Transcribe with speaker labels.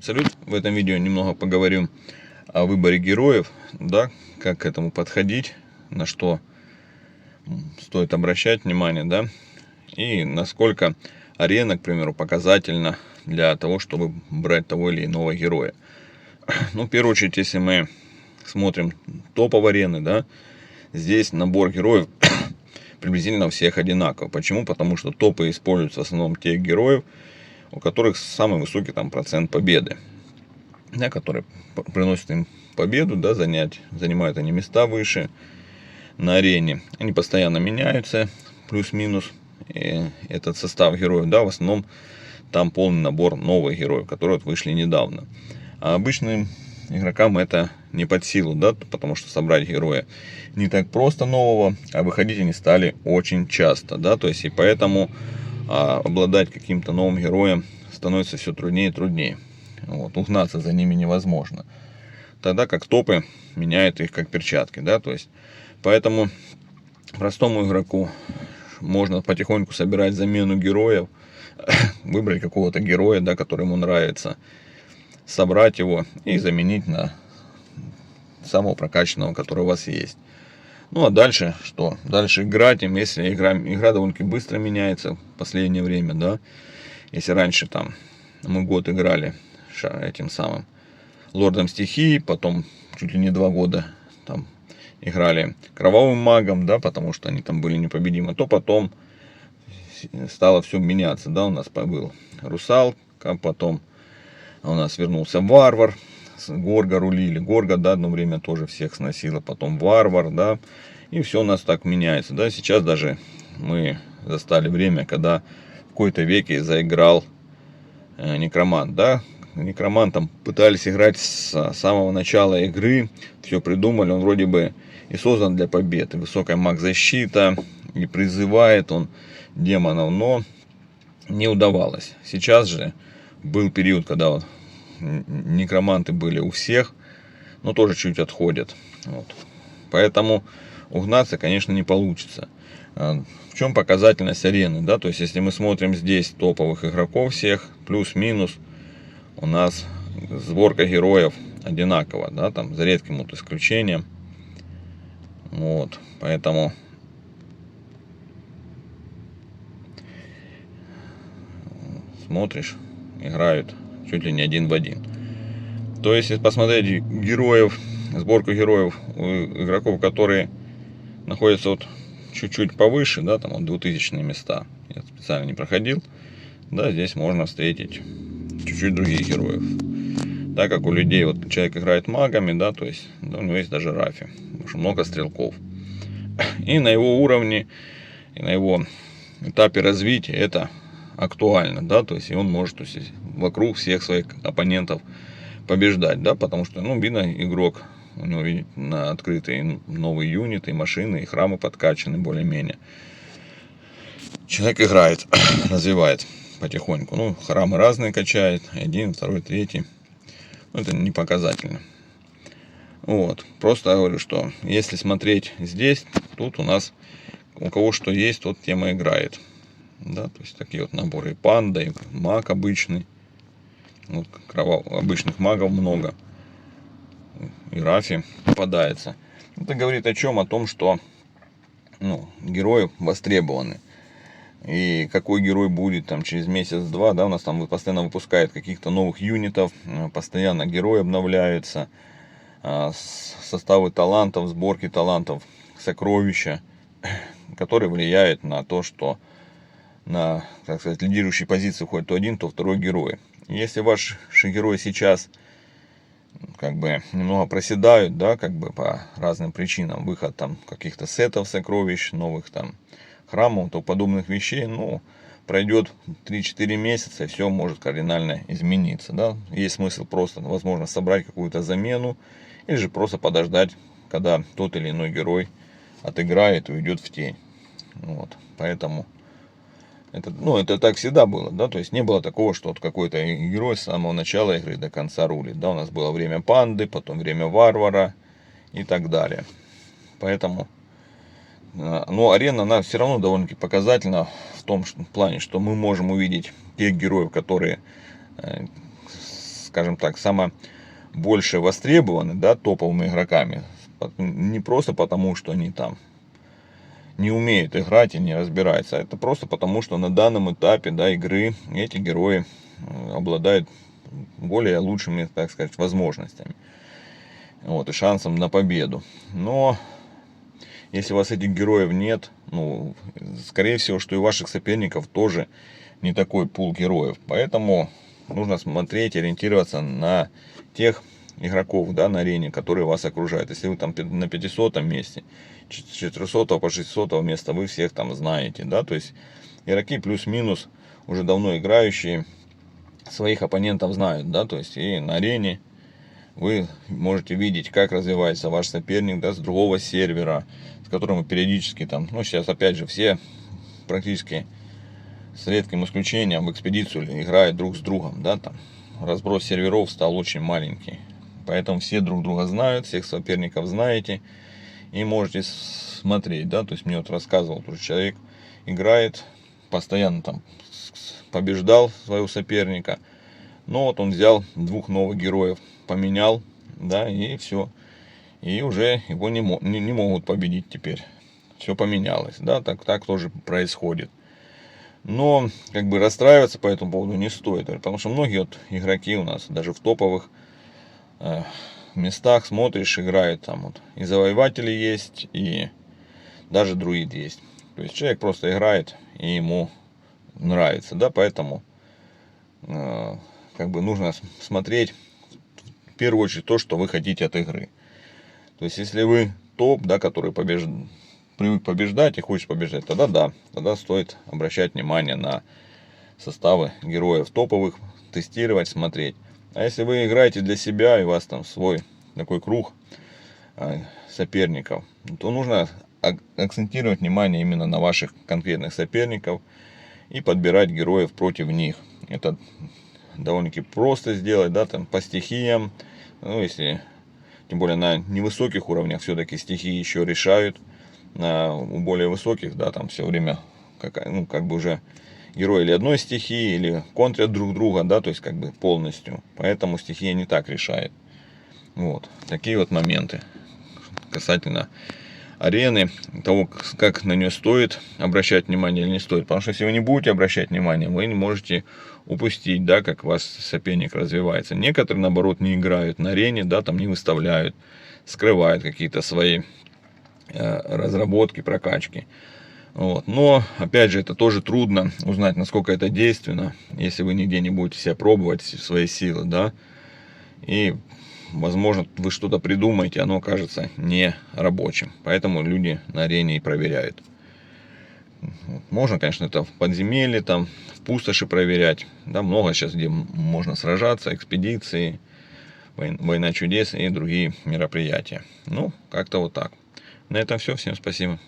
Speaker 1: Салют! В этом видео немного поговорим о выборе героев, да, как к этому подходить, на что стоит обращать внимание, да, и насколько арена, к примеру, показательна для того, чтобы брать того или иного героя. Ну, в первую очередь, если мы смотрим топ арены, да, здесь набор героев приблизительно у всех одинаково. Почему? Потому что топы используют в основном тех героев, у которых самый высокий там процент победы, да, которые приносят им победу, да, занимают они места выше на арене. Они постоянно меняются, плюс-минус этот состав героев, да, в основном там полный набор новых героев, которые вот вышли недавно. А обычным игрокам это не под силу, да, потому что собрать героя не так просто нового, а выходить они стали очень часто, да, то есть и поэтому обладать каким-то новым героем становится все труднее и труднее. Вот, угнаться за ними невозможно. Тогда как топы меняют их как перчатки, да, то есть поэтому простому игроку можно потихоньку собирать замену героев, выбрать какого-то героя, да, который ему нравится, собрать его и заменить на самого прокачанного, который у вас есть. Ну а дальше что? Дальше играть им, если игра довольно-таки быстро меняется в последнее время, да. Если раньше там мы год играли этим самым лордом стихий, потом чуть ли не 2 года там играли кровавым магом, да, потому что они там были непобедимы, то потом стало все меняться, да, у нас был русалка, потом у нас вернулся варвар, Горго рулили, Горго, да, одно время тоже всех сносила, потом варвар, да, и все у нас так меняется, да, сейчас даже мы застали время, когда в какой-то веке заиграл некромант, да, некромантом пытались играть с самого начала игры, все придумали, он вроде бы и создан для победы, высокая маг-защита, и призывает он демонов, но не удавалось. Сейчас же был период, когда вот некроманты были у всех, но тоже чуть отходят. Вот. Поэтому угнаться, конечно, не получится. В чем показательность арены, да, то есть если мы смотрим здесь топовых игроков всех, плюс-минус, у нас сборка героев одинакова, да, там за редким вот исключением. Вот, поэтому смотришь, играют чуть ли не один в один. То есть, если посмотреть героев, сборку героев у игроков, которые находятся вот чуть-чуть повыше, да, там вот 2000 места, я специально не проходил, да, здесь можно встретить чуть-чуть других героев. Так как у людей, вот человек играет магами, да, то есть, да, у него есть даже рафи, потому что много стрелков. И на его уровне, и на его этапе развития это актуально, да, то есть, и он может, то есть, вокруг всех своих оппонентов побеждать, да, потому что, ну, видно, игрок, у него на открытые новые юниты, машины, и храмы подкачаны более-менее. Человек играет, развивает потихоньку, ну, храмы разные качает, один, второй, третий, ну, это не показательно. Вот, просто я говорю, что если смотреть здесь, тут у нас у кого что есть, тот тема играет, да, то есть такие вот наборы, и панда, и маг обычный. Вот, обычных магов много. И рафи попадается. Это говорит о чем? О том, что, ну, герои востребованы. И какой герой будет там через месяц-два, да, у нас там постоянно выпускают каких-то новых юнитов, постоянно герои обновляются, составы талантов, сборки талантов, сокровища, которые влияют на то, что на, так сказать, лидирующие позиции ходит то один, то второй герой. Если ваши герои сейчас как бы немного проседают, да, как бы по разным причинам, выход там каких-то сетов сокровищ, новых там храмов, то подобных вещей, ну, пройдет 3-4 месяца, и все может кардинально измениться, да. Есть смысл просто, возможно, собрать какую-то замену, или же просто подождать, когда тот или иной герой отыграет и уйдет в тень. Вот, поэтому это так всегда было, да, то есть не было такого, что вот какой-то герой с самого начала игры до конца рулит, да, у нас было время панды, потом время варвара и так далее. Поэтому, но арена, она все равно довольно-таки показательна в том плане, что мы можем увидеть тех героев, которые скажем так, больше востребованы, да, топовыми игроками. Не просто потому, что они там не умеют играть и не разбираются, а это просто потому, что на данном этапе, да, игры эти герои обладают более лучшими, так сказать, возможностями. Вот, и шансом на победу. Но если у вас этих героев нет, ну, скорее всего, что и у ваших соперников тоже не такой пул героев. Поэтому нужно смотреть, ориентироваться на тех игроков, да, на арене, которые вас окружают. Если вы там на 500 месте, с 400 по 600 места вы всех там знаете, да, то есть игроки плюс-минус уже давно играющие своих оппонентов знают, да, то есть и на арене вы можете видеть, как развивается ваш соперник, да, с другого сервера, с которым вы периодически там, ну, сейчас опять же все практически с редким исключением в экспедицию играют друг с другом, да, там разброс серверов стал очень маленький, поэтому все друг друга знают, всех соперников знаете и можете смотреть, да, то есть мне вот рассказывал тоже человек, играет, постоянно там побеждал своего соперника, но вот он взял 2 новых героев, поменял, да, и все. И уже его не могут победить теперь. Все поменялось, да, так тоже происходит. Но как бы расстраиваться по этому поводу не стоит, потому что многие вот игроки у нас даже в топовых местах смотришь, играют там вот и завоеватели есть, и даже друид есть. То есть человек просто играет и ему нравится, да, поэтому как бы нужно смотреть в первую очередь то, что вы хотите от игры. То есть если вы топ, да, который привык побеждать и хочет побеждать, тогда да, тогда стоит обращать внимание на составы героев топовых, тестировать, смотреть. А если вы играете для себя и у вас там свой такой круг соперников, то нужно акцентировать внимание именно на ваших конкретных соперников и подбирать героев против них. Это довольно-таки просто сделать, да, там по стихиям, ну, если, тем более на невысоких уровнях все-таки стихии еще решают, у более высоких, да, там все время, как бы уже герои или одной стихии, или контрят друг друга, да, то есть как бы полностью, поэтому стихия не так решает. Вот, такие вот моменты касательно арены, того, как на нее стоит обращать внимание или не стоит. Потому что если вы не будете обращать внимание, вы не можете упустить, да, как ваш соперник развивается. Некоторые, наоборот, не играют на арене, да, там не выставляют, скрывают какие-то свои разработки, прокачки. Вот. Но, опять же, это тоже трудно узнать, насколько это действенно, если вы нигде не будете себя пробовать, свои силы, да. И возможно, вы что-то придумаете, оно окажется не рабочим. Поэтому люди на арене и проверяют. Можно, конечно, это в подземелье, там, в пустоши проверять. Да, много сейчас, где можно сражаться, экспедиции, война чудес и другие мероприятия. Ну, как-то вот так. На этом все. Всем спасибо.